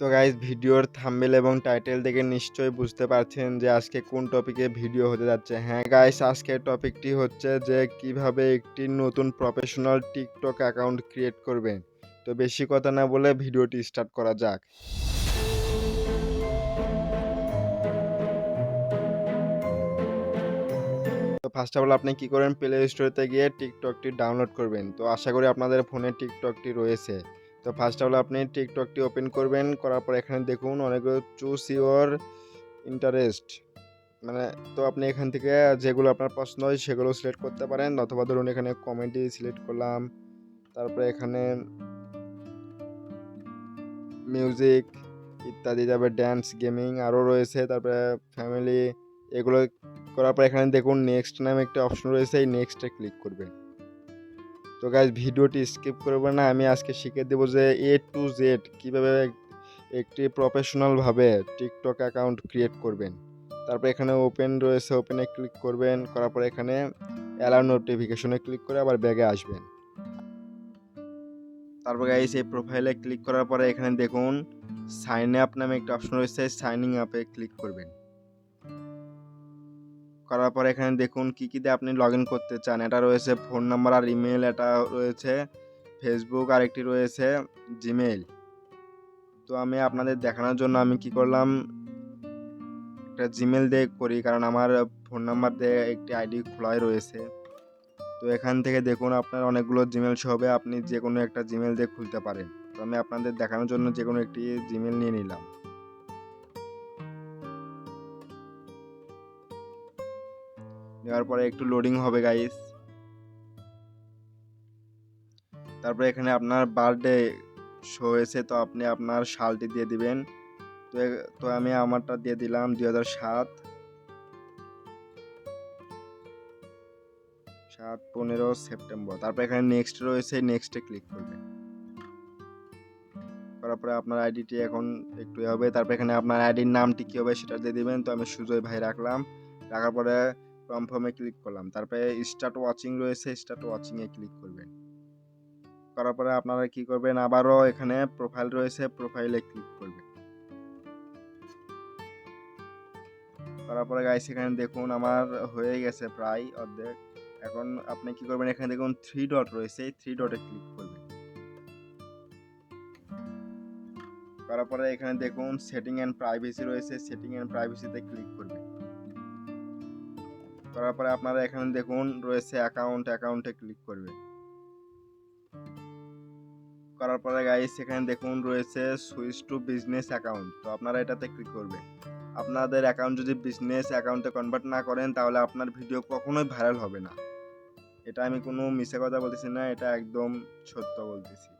তো গাইস, ভিডিওর থাম্বনেল এবং টাইটেল দেখে নিশ্চয়ই বুঝতে পারছেন যে আজকে কোন টপিকে ভিডিও হতে যাচ্ছে। হ্যাঁ গাইস, আজকের টপিকটি হচ্ছে যে কিভাবে একটি নতুন প্রফেশনাল টিকটক অ্যাকাউন্ট ক্রিয়েট করবেন। তো বেশি কথা না বলে ভিডিওটি স্টার্ট করা যাক। তো ফার্স্ট অফ অল আপনি কি করবেন, প্লে স্টোরেতে গিয়ে টিকটকটি ডাউনলোড করবেন। তো আশা করি আপনাদের ফোনে টিকটকটি রয়েছে। তো ফার্স্ট অফ অল আপনি টিকটকটি ওপেন করবেন, করার পর এখানে দেখুন অনেকগুলো চুজ ইউর ইন্টারেস্ট, মানে তো আপনি এখান থেকে যেগুলো আপনার পছন্দ হয় সেগুলো সিলেক্ট করতে পারেন, অথবা ধরুন এখানে কমেডি সিলেক্ট করলাম, তারপরে এখানে মিউজিক ইত্যাদি, তারপরে ড্যান্স, গেমিং আরও রয়েছে, তারপরে ফ্যামিলি, এগুলো করার পর এখানে দেখুন নেক্সট নামে একটা অপশন রয়েছে, এই নেক্সটে ক্লিক করবেন। তো গাইজ, ভিডিওটি স্কিপ করবেন না, আমি আজকে শিখিয়ে দেবো যে এ টু জেড কীভাবে একটি প্রফেশনালভাবে টিকটক অ্যাকাউন্ট ক্রিয়েট করবেন। তারপর এখানে ওপেন রয়েছে, ওপেনে ক্লিক করবেন, করার পর এখানে অ্যালাউ নোটিফিকেশনে ক্লিক করে আবার ব্যাগে আসবেন। তারপর গাইস, এই প্রোফাইলে ক্লিক করার পরে এখানে দেখুন সাইন আপ নামে একটা অপশন রয়েছে, সাইনিং আপে ক্লিক করবেন। করার পরে এখানে দেখুন কি দিয়ে আপনি লগ ইন করতে চান। এটা রয়েছে ফোন নাম্বার আর ইমেল, এটা রয়েছে ফেসবুক, আর একটি রয়েছে জিমেইল। তো আমি আপনাদের দেখানোর জন্য আমি কি করলাম, একটা জিমেল দিয়ে করি, কারণ আমার ফোন নাম্বার দিয়ে একটি আইডি খোলাই রয়েছে। তো এখান থেকে দেখুন আপনার অনেকগুলো জিমেল শো হবে, আপনি যে কোনো একটা জিমেল দিয়ে খুলতে পারেন। তো আমি আপনাদের দেখানোর জন্য যে কোনো একটি জিমেল নিয়ে নিলাম। নেওয়ার পরে একটু লোডিং হবে গাইস। তারপরে এখানে আপনার বার্থডে শো হয়েছে, তো আপনি আপনার সালটি দিয়ে দিবেন। তো আমি আমারটা দিয়ে দিলাম 2007 15 সেপ্টেম্বর। তারপর এখানে নেক্সট রয়েছে, নেক্সটে ক্লিক করবেন। করার পরে আপনার আইডিটি এখন একটু হবে। তারপর এখানে আপনার আইডির নামটি কী হবে সেটা দিয়ে দিবেন। তো আমি সুজয় ভাই রাখলাম। রাখার পরে কনফার্মে ক্লিক করলাম। তারপরে স্টার্ট ওয়াচিং রয়েছে, স্টার্ট ওয়াচিংয়ে ক্লিক করবেন। করার পরে আপনারা কি করবেন, আবারও এখানে প্রোফাইল রয়েছে, প্রোফাইলে ক্লিক করবেন। করার পরে গাইস এখানে দেখুন আমার হয়ে গেছে প্রায় অর্ধেক। এখন আপনি কি করবেন, এখানে দেখুন 3 ডট রয়েছে, এই 3 ডটে ক্লিক করবেন। করার পরে এখানে দেখুন সেটিং অ্যান্ড প্রাইভেসি রয়েছে, সেটিং অ্যান্ড প্রাইভেসিতে ক্লিক করবেন। করার পরে আপনারা এখানে দেখুন রয়েছে অ্যাকাউন্টে ক্লিক করবেন। করার পরে গাইস এখানে দেখুন রয়েছে সুইচ টু বিজনেস অ্যাকাউন্ট, তো আপনারা এটাতে ক্লিক করবেন। আপনাদের অ্যাকাউন্ট যদি বিজনেস অ্যাকাউন্টে কনভার্ট না করেন তাহলে আপনার ভিডিও কখনোই ভাইরাল হবে না। এটা আমি কোনো মিথ্যে কথা বলতেছি না, এটা একদম সত্য বলতেছি।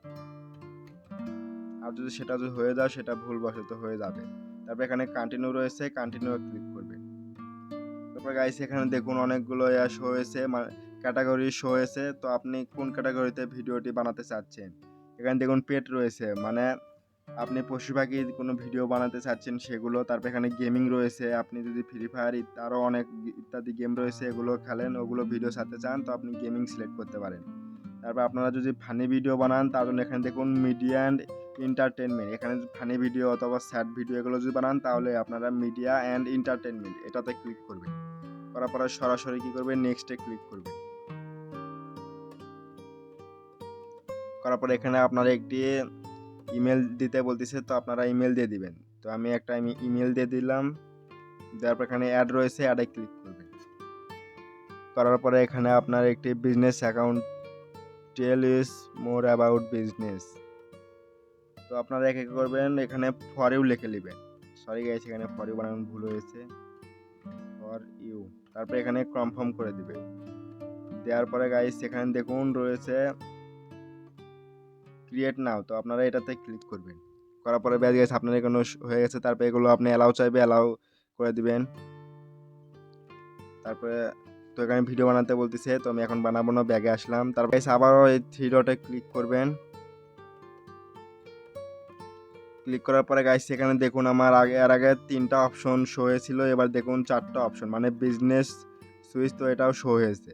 আর যদি সেটা হয়ে যায় সেটা ভুলবশত হয়ে যাবে। তারপর এখানে কন্টিনিউ রয়েছে, কন্টিনিউ ক্লিক করবেন। তারপর গাইস এখানে দেখুন অনেকগুলো শো হয়েছে, ক্যাটাগরি শো হয়েছে, তো আপনি কোন ক্যাটাগরিতে ভিডিওটি বানাতে চাচ্ছেন। এখানে দেখুন পেট রয়েছে, মানে আপনি পশু পাখির কোনো ভিডিও বানাতে চাচ্ছেন সেগুলো। তারপর এখানে গেমিং রয়েছে, আপনি যদি ফ্রি ফায়ার আরও অনেক ইত্যাদি গেম রয়েছে এগুলো খেলেন, ওগুলো ভিডিও ছাড়তে চান, তো আপনি গেমিং সিলেক্ট করতে পারেন। তারপর আপনারা যদি ফানি ভিডিও বানান তার জন্য এখানে দেখুন মিডিয়া অ্যান্ড এন্টারটেনমেন্ট, এখানে ফানি ভিডিও অথবা স্যাড ভিডিও এগুলো যদি বানান তাহলে আপনারা মিডিয়া অ্যান্ড এন্টারটেনমেন্ট এটাতে ক্লিক করবেন। করার পরে সরাসরি কি করবেন, নেক্সটে ক্লিক করবেন। করার পরে এখানে আপনারা একটি ইমেল দিতে বলতেছে, তো আপনারা ইমেল দিয়ে দিবেন। তো আমি একটা ইমেল দিয়ে দিলাম। দেওয়ার পর এখানে অ্যাড রয়েছে, অ্যাডে ক্লিক করবেন। করার পরে এখানে আপনার একটি business account, tell is more about business, তো আপনারা এক এক করবেন, এখানে ফর ইউ লিখে নেবেন। সরি গাইস, এখানে ফর ইউ বানানো ভুল হয়েছে, ফর ইউ। তারপর এখানে কনফার্ম করে দিবেন। দেওয়ার পরে গাইস এখানে দেখুন রয়েছে ক্রিয়েট নাও, তো আপনারা এটাতে ক্লিক করবেন। করার পরে ব্যাস গাইস আপনার এখানে হয়ে গেছে। তারপরে এগুলো আপনি অ্যালাউ চাইবে, অ্যালাউ করে দিবেন। তারপরে তো এখানে ভিডিও বানাতে বলতেছে, তো আমি এখন বানাবো না, ব্যাগে আসলাম। তারপরে গাইস আবারও এই 3 ডটে ক্লিক করবেন। ক্লিক করার পরে গাইস এখানে দেখুন আমার এর আগে 3টা অপশন শো হয়েছিল, এবার দেখুন 4টা অপশন, মানে বিজনেস সুইচ, তো এটাও শো হয়েছে।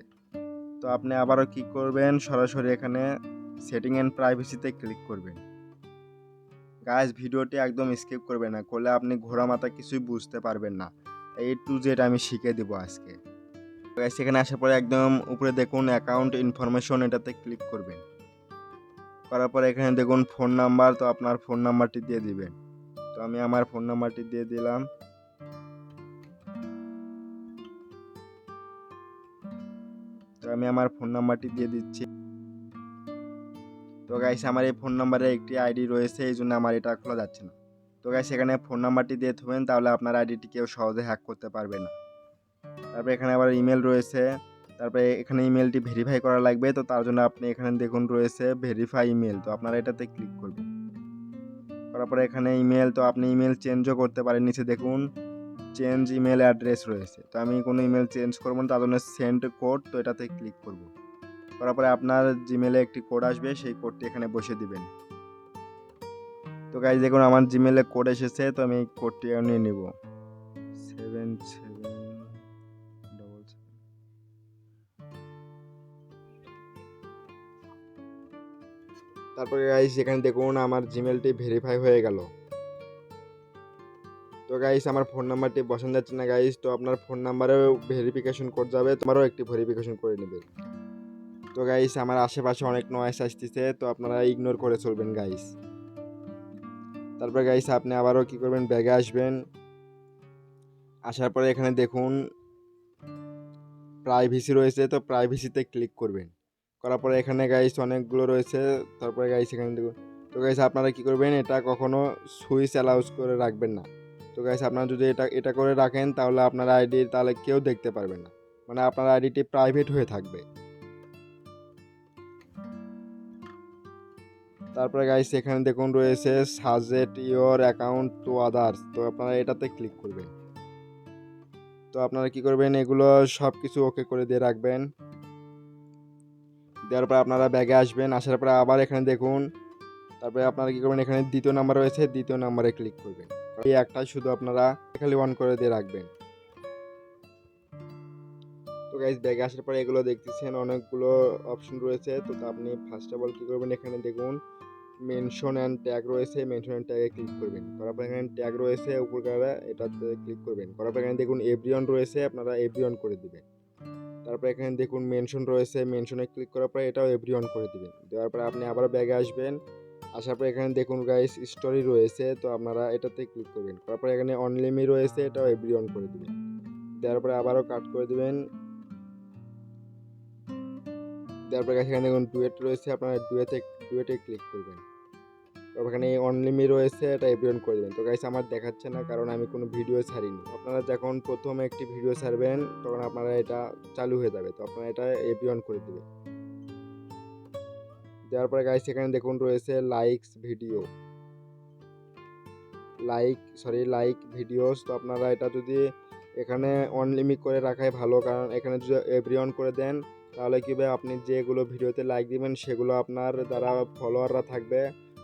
তো আপনি আবারও কি করবেন, সরাসরি এখানে সেটিং অ্যান্ড প্রাইভেসিতে ক্লিক করবেন। গাইস ভিডিওটি একদম স্কিপ করবেন না, করলে আপনি ঘোড়া মাথা কিছুই বুঝতে পারবেন না। A to Z আমি শিখিয়ে দিব আজকে। গাইস এখানে আসার পরে একদম উপরে দেখুন অ্যাকাউন্ট ইনফরমেশন, এটাতে ক্লিক করবেন। করার পরে এখানে দেখুন ফোন নাম্বার, তো আপনার ফোন নাম্বারটি দিয়ে দিবেন। তো আমি আমার ফোন নাম্বারটি দিয়ে দিলাম। তো আমি আমার ফোন নাম্বারটি দিয়ে দিচ্ছি। তো গাইস আমার এই ফোন নাম্বারে একটি আইডি রয়েছে, এই জন্য আমার এটা খোলা যাচ্ছে না। তো গাইস এখানে ফোন নাম্বারটি দিয়ে থবেন, তাহলে আপনার আইডিটি কেউ সহজে হ্যাক করতে পারবে না। তারপরে এখানে আবার ইমেল রয়েছে, তারপরে এখানে ইমেলটি ভেরিফাই করা লাগবে। তো তার জন্য আপনি এখানে দেখুন রয়েছে ভেরিফাই ইমেল, তো আপনারা এটাতে ক্লিক করবেন। করার পরে এখানে ইমেল, তো আপনি ইমেল চেঞ্জও করতে পারেন। নিচে দেখুন চেঞ্জ ইমেল অ্যাড্রেস রয়েছে, তো আমি কোনো ইমেল চেঞ্জ করবো না, তার জন্য সেন্ড কোড, তো এটাতে ক্লিক করব। করার পরে আপনার জিমেলে একটি কোড আসবে, সেই কোডটি এখানে বসিয়ে দিবেন। তো গাইস দেখুন আমার জিমেলে কোড এসেছে, তো আমি কোডটি নিয়ে নিব 7777। তারপরে গাইস এখানে দেখুন আমার জিমেলটি ভেরিফাই হয়ে গেল। তো গাইস আমার ফোন নাম্বারটি বসানো যাচ্ছে না গাইস, তো আপনার ফোন নাম্বারেও ভেরিফিকেশন কোড যাবে, তোমারও একটি ভেরিফিকেশন করে নেবে। তো গাইস আমার আশেপাশে অনেক নয়েজ আসতেছে, তো আপনারা ইগনোর করে চলবেন গাইস। তারপরে গাইস আপনি আবারও কি করবেন, ব্যাগে আসবেন। আসার পরে এখানে দেখুন প্রাইভেসি রয়েছে, তো প্রাইভেসিতে ক্লিক করবেন। করার পরে এখানে গাইস অনেকগুলো রয়েছে, তারপরে গাইস এখানে দেখুন। তো গাইস আপনারা কি করবেন, এটা কখনো সুইচ অ্যালাউজ করে রাখবেন না। তো গাইস আপনারা যদি এটা করে রাখেন, তাহলে আপনার আইডি তাহলে কেউ দেখতে পারবে না, মানে আপনার আইডিটি প্রাইভেট হয়ে থাকবে। তারপরে গাইস এখানে দেখুন রয়েছে suggest your account to others, তো আপনারা এটাতে ক্লিক করবেন। তো আপনারা কি করবেন, এগুলো সব কিছু ওকে করে দিয়ে রাখবেন। দেওয়ার পর আপনারা ব্যাগে আসবেন। আসার পরে আবার এখানে দেখুন, তারপরে আপনারা কি করবেন, এখানে দ্বিতীয় নাম্বার রয়েছে, দ্বিতীয় নাম্বারে ক্লিক করবেন। এই একটাই শুধু আপনারা খালি অন করে দিয়ে রাখবেন। তো গাইস ব্যাগে আসার পরে এগুলো দেখতেছেন অনেকগুলো অপশন রয়েছে, তো আপনি ফার্স্ট অফ অল কি করবেন, এখানে দেখুন মেনশন অ্যান্ড ট্যাগ রয়েছে, মেনশন অ্যান্ড ট্যাগে ক্লিক করবেন। করার পর এখানে ট্যাগ রয়েছে উপরকারা, এটাতে ক্লিক করবেন। করার পর এখানে দেখুন এভরিওয়ান রয়েছে, আপনারা এভরিওয়ান করে দিবেন। তারপর এখানে দেখুন মেনশন রয়েছে, মেনশনে ক্লিক করার পর এটাও এভরিওয়ান করে দিবেন। দেওয়ার পরে আপনি আবার ব্যাগে আসবেন। আসার পর এখানে দেখুন গাইস স্টোরি রয়েছে, তো আপনারা এটাতে ক্লিক করবেন। করার পর এখানে অনলিমি রয়েছে, এটাও এভরিওয়ান করে দিবেন। দেওয়ার পরে আবারও কাট করে দিবেন। দেওয়ার পরে এখানে দেখুন ডুয়েট রয়েছে, আপনারা ডুয়েটে ক্লিক করবেন। তারপর এখানে অনলিমি রয়েছে, এটা এভরিওয়ান করে দেবেন। তো গাইস আমার দেখাচ্ছে না, কারণ আমি কোনো ভিডিও ছাড়িনি। আপনারা যখন প্রথম একটি ভিডিও ছাড়বেন, তখন আপনারা এটা চালু হয়ে যাবে, তো আপনারা এটা এভরিওয়ান করে দেবেন। দেওয়ার পরে গাইস এখানে দেখুন রয়েছে লাইক ভিডিওস, তো আপনারা এটা যদি এখানে অনলিমিট করে রাখাই ভালো, কারণ এখানে যদি এভরিওয়ান করে দেন, তাহলে কি হবে, আপনি যেগুলো ভিডিওতে লাইক দিবেন সেগুলো আপনার যারা ফলোয়াররা থাকবে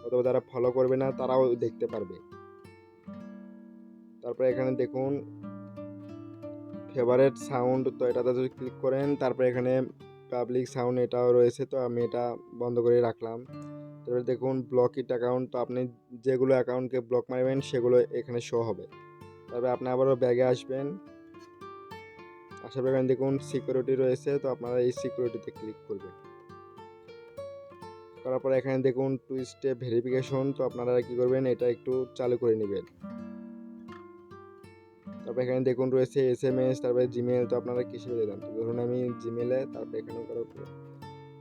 অথবা যারা ফলো করবে না তারাও দেখতে পারবে। তারপরে এখানে দেখুন ফেভারিট সাউন্ড, তো এটাতে যদি ক্লিক করেন, তারপরে এখানে পাবলিক সাউন্ড এটাও রয়েছে, তো আমি এটা বন্ধ করে রাখলাম। তারপরে দেখুন ব্লক ইট অ্যাকাউন্ট, তো আপনি যেগুলো অ্যাকাউন্টকে ব্লক মারবেন সেগুলো এখানে শো হবে। তারপরে আপনি আবারও ব্যাগে আসবেন। আসার পর এখানে দেখুন সিকিউরিটি রয়েছে, তো আপনারা এই সিকিউরিটিতে ক্লিক করবেন। করার পরে এখানে দেখুন টু স্টেপ ভেরিফিকেশন, তো আপনারা কি করবেন, এটা একটু চালু করে নেবেন। তারপরে এখানে দেখুন রয়েছে SMS, তারপরে জিমেল, তো আপনারা কিসে দেবেন, তো ধরুন আমি জিমেলে, তারপরে এখানে করার পরে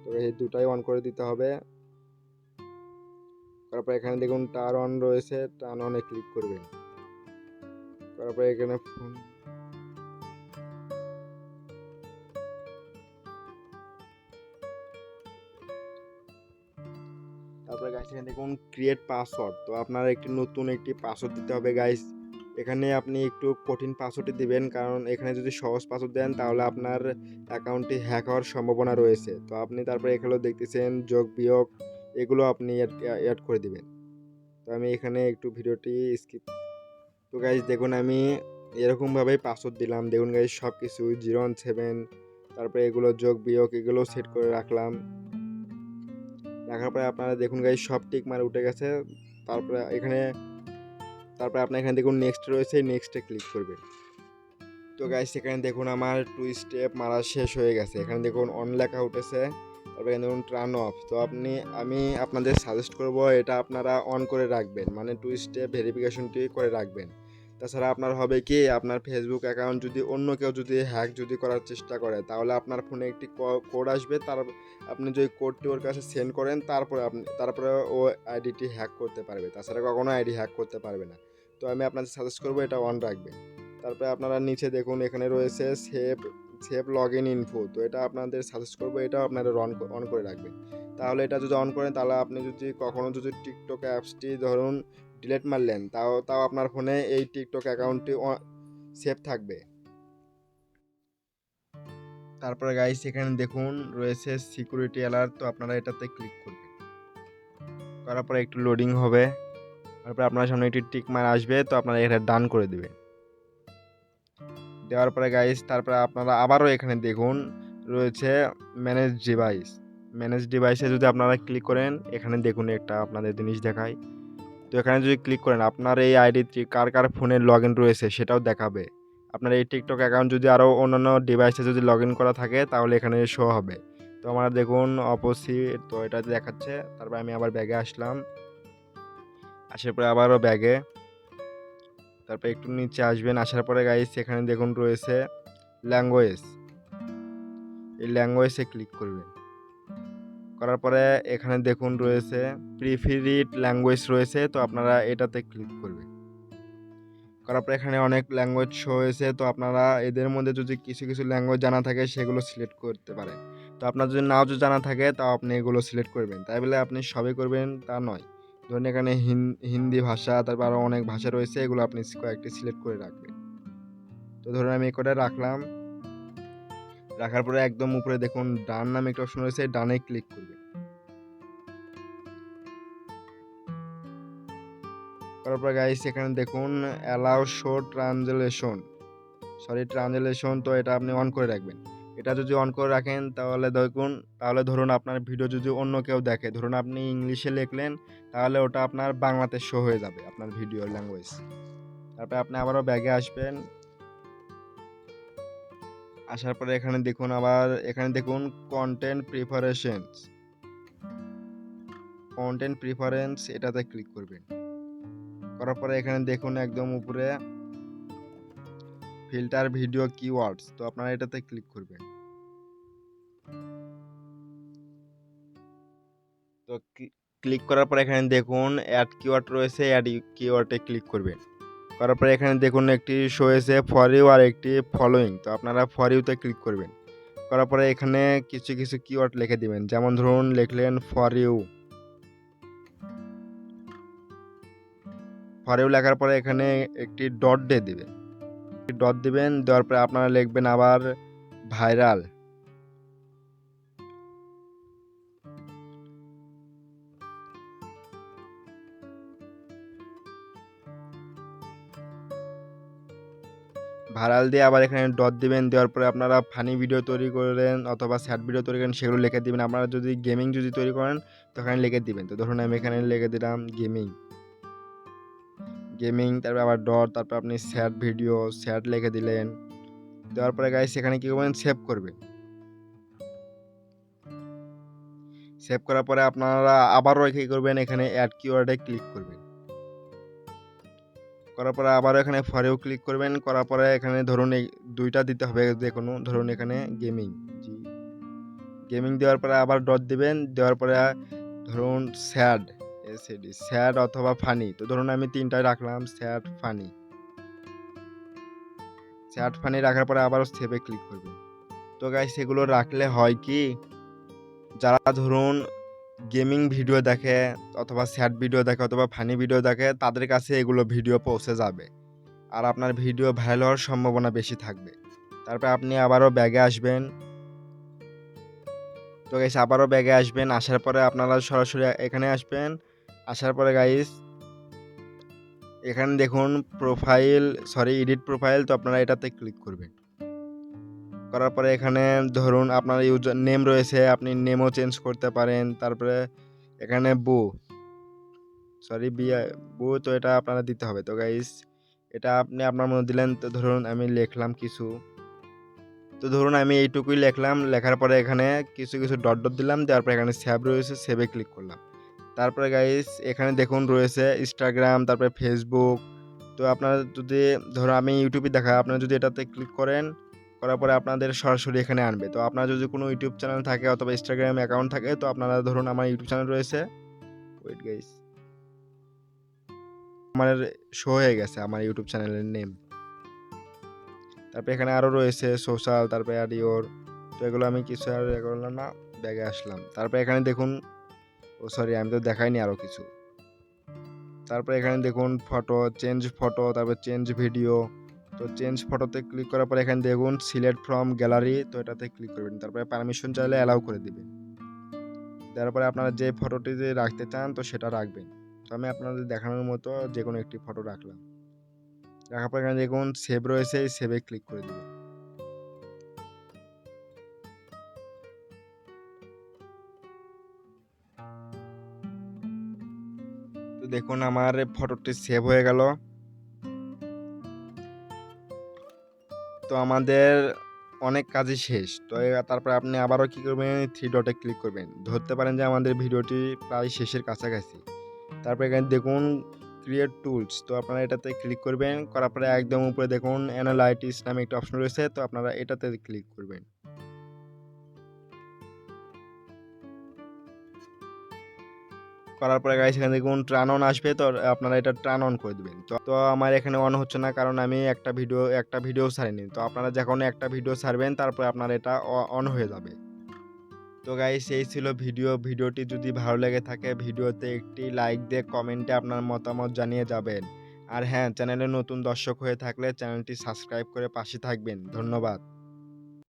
তো এই দুটাই অন করে দিতে হবে। তারপর এখানে দেখুন টার্ন অন রয়েছে, টার্ন অনে ক্লিক করবেন। করার পরে এখানে ফোন, তারপরে গাইস এখানে দেখুন ক্রিয়েট পাসওয়ার্ড, তো আপনারা নতুন একটি পাসওয়ার্ড দিতে হবে গাইস। এখানে আপনি একটু কঠিন পাসওয়ার্ডটি দিবেন, কারণ এখানে যদি সহজ পাসওয়ার্ড দেন তাহলে আপনার অ্যাকাউন্টটি হ্যাক হওয়ার সম্ভাবনা রয়েছে। তো আপনি তারপরে এখানেও দেখতেছেন যোগ বিয়োগ, এগুলো আপনি অ্যাড করে দিবেন। তো আমি এখানে একটু ভিডিওটি স্কিপ। তো গাইস দেখুন আমি এরকমভাবেই পাসওয়ার্ড দিলাম, দেখুন গাইস সব কিছু 017, তারপরে এগুলো যোগ বিয়োগ এগুলো সেট করে রাখলাম। রাখার পরে আপনারা দেখুন গাইস সব টিক মার উঠে গেছে। তারপরে আপনার এখানে দেখুন নেক্সট রয়েছে, নেক্সটে ক্লিক করবেন। তো গাইস এখানে দেখুন আমার 2 স্টেপ মারা শেষ হয়ে গেছে। এখানে দেখুন অন লেখা উঠেছে, তারপরে এখানে দেখুন টার্ন অফ। তো আমি আপনাদের সাজেস্ট করব এটা আপনারা অন করে রাখবেন, মানে 2 স্টেপ ভেরিফিকেশনটি করে রাখবেন। তাছাড়া আপনার হবে কি, আপনার ফেসবুক অ্যাকাউন্ট যদি অন্য কেউ হ্যাক করার চেষ্টা করে, তাহলে আপনার ফোনে একটি কোড আসবে, আপনি যদি কোডটি ওর কাছে সেন্ড করেন, তারপরে ও আইডিটি হ্যাক করতে পারবে। তাছাড়া কখনো আইডি হ্যাক করতে পারবে না। তো আমি আপনাদের সাজেস্ট করবো এটা অন রাখবেন। তারপরে আপনারা নিচে দেখুন এখানে রয়েছে সেভ লগ ইন ইনফো। তো এটা আপনাদের সাজেস্ট করবো এটাও আপনারা অন করে রাখবেন। তাহলে এটা যদি অন করেন, তাহলে আপনি কখনো টিকটক অ্যাপসটি ধরুন ডিলিট মারলেন, তাও আপনার ফোনে এই টিকটক অ্যাকাউন্টটি সেভ থাকবে। তারপরে গাইস এখানে দেখুন রয়েছে সিকিউরিটি অ্যালার্ট। তো আপনারা এটাতে ক্লিক করবেন, করার পরে একটু লোডিং হবে, তারপরে আপনার সামনে একটি টিক মার আসবে। তো আপনারা এটা ডান করে দেবেন। দেওয়ার পরে গাইস তারপরে আপনারা আবারও এখানে দেখুন রয়েছে ম্যানেজ ডিভাইসে যদি আপনারা ক্লিক করেন, এখানে দেখুন একটা আপনাদের জিনিস দেখায়। তো এখানে যদি ক্লিক করেন, আপনার এই আইডিটি কার ফোনে লগ ইন রয়েছে সেটাও দেখাবে। আপনার এই টিকটক অ্যাকাউন্ট যদি আরও অন্যান্য ডিভাইসে যদি লগ ইন করা থাকে, তাহলে এখানে শো হবে। তো আমরা দেখুন অপোজিট, তো এটা দেখাচ্ছে। তারপরে আমি আবার ব্যাগে আসলাম, আসার পরে আবারও ব্যাগে, তারপরে একটু নিচে আসবেন। আসার পরে গাইস এখানে দেখুন রয়েছে ল্যাঙ্গুয়েজ, এই ল্যাঙ্গুয়েজে ক্লিক করবেন। করার পরে এখানে দেখুন রয়েছে প্রিফারেড ল্যাঙ্গুয়েজ রয়েছে, তো আপনারা এটাতে ক্লিক করবেন। করার পরে এখানে অনেক ল্যাঙ্গুয়েজ শো হয়েছে, তো আপনারা এদের মধ্যে যদি কিছু ল্যাঙ্গুয়েজ জানা থাকে সেগুলো সিলেক্ট করতে পারেন। তো আপনার যদি নাও জানা থাকে, তাও আপনি এগুলো সিলেক্ট করবেন। তাই বলে আপনি সবই করবেন তা নয়। ধরুন এখানে হিন্দি ভাষা, তারপর আরও অনেক ভাষা রয়েছে, এগুলো আপনি কয়েকটি সিলেক্ট করে রাখবেন। তো ধরুন আমি করে রাখলাম। রাখার পরে একদম উপরে দেখুন ডান নামে একটা অপশন রয়েছে, ডানে ক্লিক করবেন। করার পর গাইস এখানে দেখুন অ্যালাউ শো ট্রানজেলেশন, তো এটা আপনি অন করে রাখবেন। এটা যদি অন করে রাখেন, তাহলে ধরুন আপনার ভিডিও যদি অন্য কেউ দেখে, ধরুন আপনি ইংলিশে লিখলেন, তাহলে ওটা আপনার বাংলাতে শো হয়ে যাবে আপনার ভিডিওর ল্যাঙ্গুয়েজ। তারপরে আপনি আবারও ব্যাগে আসবেন। আসার পরে এখানে দেখুন কন্টেন্ট প্রিফারেন্স, এটাতে ক্লিক করবেন। করার পরে এখানে দেখুন একদম উপরে ফিল্টার ভিডিও কিওয়ার্ডস, তো আপনারা এটাতে ক্লিক করবেন। তো ক্লিক করার পরে এখানে দেখুন অ্যাড কিওয়ার্ড রয়েছে, অ্যাড কিওয়ার্ডে ক্লিক করবেন। করার পরে এখানে দেখুন একটি শো হয়েছে ফর ইউ আর একটি ফলোয়িং, তো আপনারা ফর ইউতে ক্লিক করবেন। করার পরে এখানে কিছু কিওয়ার্ড লিখে দিবেন, যেমন ধরুন লিখলেন ফর ইউ লেখার পরে এখানে একটি ডট দিবেন। দেওয়ার পরে আপনারা লিখবেন আবার ভাইরাল। দিয়ে আবার এখানে ডট দিবেন। দেওয়ার পরে আপনারা ফানি ভিডিও তৈরি করেন অথবা স্যাড ভিডিও তৈরি করেন, সেগুলো লিখে দিবেন। আপনারা যদি গেমিং তৈরি করেন, তো এখানে লিখে দিবেন। তো ধরুন আমি এখানে লিখে দিলাম গেমিং, তারপরে আবার ডট, তারপর আপনি স্যাড লিখে দিলেন। দেওয়ার পরে গাইস এখানে কি করবেন, সেভ করবেন। সেভ করার পরে আপনারা আবারও কি করবেন, এখানে অ্যাড কিওয়ার্ডে ক্লিক করবেন। করার পরে আবারও এখানে ফর ইউ ক্লিক করবেন। করার পরে এখানে ধরুন এই দুইটা দিতে হবে যে কোনো, ধরুন এখানে গেমিং দেওয়ার পরে আবার ডট দিবেন। দেওয়ার পরে ধরুন স্যাড অথবা ফানি, তো ধরুন আমি তিনটায় রাখলাম স্যাড ফানি রাখার পরে আবারও সেভে ক্লিক করবেন। তো গাইস এগুলো রাখলে হয় কি, যারা ধরুন গেমিং ভিডিও দেখে অথবা স্যাড ভিডিও দেখে অথবা ফানি ভিডিও দেখে, তাদের কাছে এগুলো ভিডিও পৌঁছে যাবে, আর আপনার ভিডিও ভাইরাল হওয়ার সম্ভাবনা বেশি থাকবে। তারপর আপনি আবারও ব্যাগে আসবেন। তো গাইস আবারও ব্যাগে আসবেন। আসার পরে আপনারা সরাসরি এখানে আসবেন। আসার পরে গাইস এখানে দেখুন এডিট প্রোফাইল, তো আপনারা এটাতে ক্লিক করবেন। করার পরে এখানে ধরুন আপনার ইউজার নেম রয়েছে, আপনি নেমও চেঞ্জ করতে পারেন। তারপরে এখানে সরি বু, তো এটা আপনারা দিতে হবে। তো গাইস এটা আপনি আপনার মতো দিলেন। তো ধরুন আমি লিখলাম কিছু, তো ধরুন আমি এইটুকুই লিখলাম, লেখার পরে এখানে কিছু কিছু ডট ডট দিলাম, দেওয়ার পরে এখানে সেভ রয়েছে, সেভে ক্লিক করলাম। তারপরে গাইস এখানে দেখুন রয়েছে ইনস্টাগ্রাম, তারপরে ফেসবুক। তো আপনারা যদি ধরো আমি ইউটিউবে দেখা, আপনারা যদি এটাতে ক্লিক করেন, করার পরে আপনাদের সরাসরি এখানে আনবে। তো আপনার যদি কোনো ইউটিউব চ্যানেল থাকে অথবা ইনস্টাগ্রাম অ্যাকাউন্ট থাকে, তো আপনারা ধরুন আমার ইউটিউব চ্যানেল রয়েছে, ওয়েট গাইস, আমার শো হয়ে গেছে আমার ইউটিউব চ্যানেলের নেম। তারপরে এখানে আরও রয়েছে সোশ্যাল, তারপরে অ্যাড ইওর। তো এগুলো আমি কিছু আর করলাম না, ব্যাগে আসলাম। তারপরে এখানে দেখুন, ও সরি আমি তো দেখাইনি আরও কিছু। তারপরে এখানে দেখুন ফটো, চেঞ্জ ফটো, তারপর চেঞ্জ ভিডিও। তো চেঞ্জ ফটোতে ক্লিক করার পরে এখানে দেখুন সিলেক্ট ফ্রম গ্যালারি, তো এটাতে ক্লিক করবেন। তারপরে পারমিশন চাইলে অ্যালাউ করে দিবেন। তারপরে আপনারা যে ফটোটি যে রাখতে চান তো সেটা রাখবেন। তো আমি আপনাদের দেখানোর মতো যে কোনো একটি ফটো রাখলাম। রাখার পর এখানে দেখুন সেভ রয়েছে, এই সেভে ক্লিক করে দিবেন। তো দেখুন আমার ফটোটি সেভ হয়ে গেল। তো আমাদের অনেক কাজই শেষ। তো তারপরে আপনি আবারও কি করবেন, থ্রি ডটে ক্লিক করবেন। ধরতে পারেন যে আমাদের ভিডিওটি প্রায় শেষের কাছাকাছি। তারপরে এখানে দেখুন ক্রিয়েট টুলস, তো আপনারা এটাতে ক্লিক করবেন। করার পরে একদম উপরে দেখুন অ্যানালাইটিক্স নামে একটা অপশন রয়েছে, তো আপনারা এটাতে ক্লিক করবেন। করার পরে গাইস এখানে দেখুন টার্ন অন আসবে, তো আপনারা এটা টার্ন অন করে দিবেন। তো আমার এখানে অন হচ্ছে না, কারণ আমি একটা ভিডিও ছাড়িনি। তো আপনারা যখন একটা ভিডিও ছাড়বেন তারপরে আপনার এটা অন হয়ে যাবে। তো গাইস এই ছিল ভিডিওটি যদি ভালো লেগে থাকে ভিডিওতে একটি লাইক দিয়ে কমেন্টে আপনার মতামত জানিয়ে যাবেন। আর হ্যাঁ, চ্যানেলে নতুন দর্শক হয়ে থাকলে চ্যানেলটি সাবস্ক্রাইব করে পাশে থাকবেন। ধন্যবাদ।